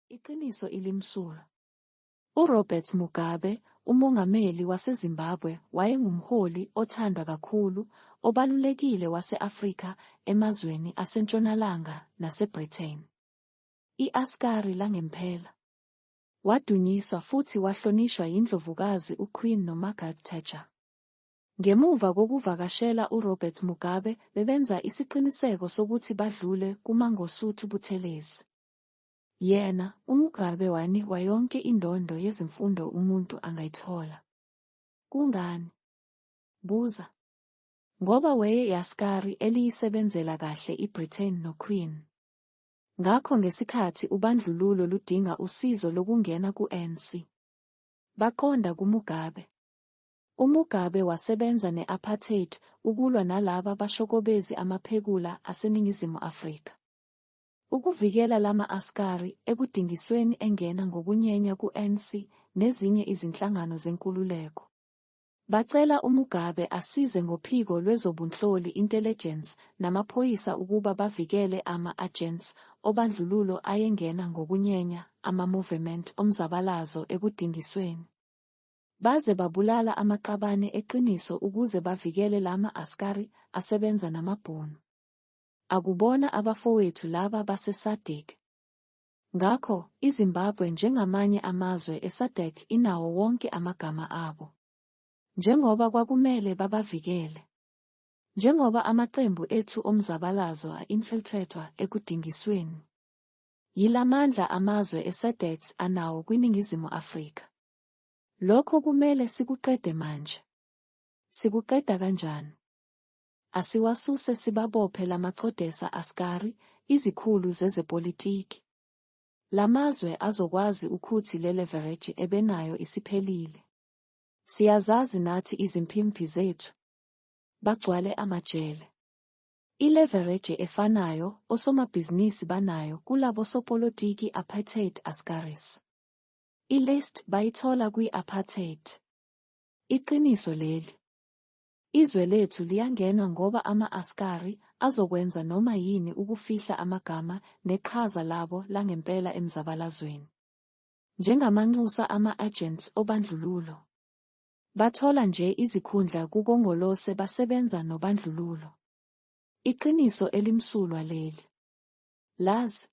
Iqiniso elimsulwa. uRobert Mugabe, umongameli waseZimbabwe, wayengumholi othandwa kakhulu, obalulekile wase-Afrika emazweni aseNtshonalanga naseBritain. I-Askari langempela. Wadunyiswa futhi wahlonishwa yindlovukazi uQueen noMargaret Thatcher. Ngemuva kokuvakashela uRobert Mugabe, bebenza isiqiniseko sokuthi badlule kuMangosuthu Buthelezi. Yena, uMugabe wanikwa yonke indondo yezimfundo umuntu angayithola. Kungani? Buza. Ngoba Wayethandwa eliyisebenzela kahle iBritain noQueen. Ngakho ngesikhathi ubandlululo ludinga usizo lokungena ku-ANC, baqonda kuMugabe. uMugabe wasebenza ne-Apartheid ukulwa nalaba bashokobezi amaphekula aseNingizimu Afrika. Ukuvikela lama Askari ekudingisweni engena ngokunyenya ku-ANC nezinye izinhlangano zenkululeko. Bacela uMugabe asize ngophiko lwezobunhloli intelligence namaphoyisa ukuba bavikele ama-agents obandlululo ayengena ngokunyenya ama-movement omzabalazo ekudingisweni. Baze babulala amaqabane eqiniso ukuze bavikele lama Askari asebenza namabhunu. Akubona abafowethu laba base-SADC. Ngakho, iZimbabwe njengamanye amazwe e-SADC inawo wonke amagama abo. Njengoba kwakumele babavikele. Njengoba amaqembu ethu omzabalazo a-infiltratwa ekudingisweni. Yilamandla amazwe e-SADC anawo kwiNingizimu Afrika. Lokho kumele sikuqede manje. Sikuqeda kanjani? Asiwasuse sibabophe lamaqodesa Askari, izikhulu zezepolitiki. Lamazwe azokwazi ukuthi le-leverage ebenayo isiphelile. Siyazazi nathi izimpimpi zethu. Bagcwale amajele. I-leverage efanayo osomabhizinisi banayo kulabo sopolitiki Apartheid Askaris. I-list bayithola kwi-Apartheid. Iqiniso leli. Izwe lethu liyangenwa ngoba ama-Askari azokwenza noma yini ukufihla amagama neqhaza labo langempela emzabalazweni. Njengamanxusa ama-agents obandlululo. Bathola nje izikhundla kukongolose basebenza nobandlululo. Iqiniso elimsulwa leli. Lazi.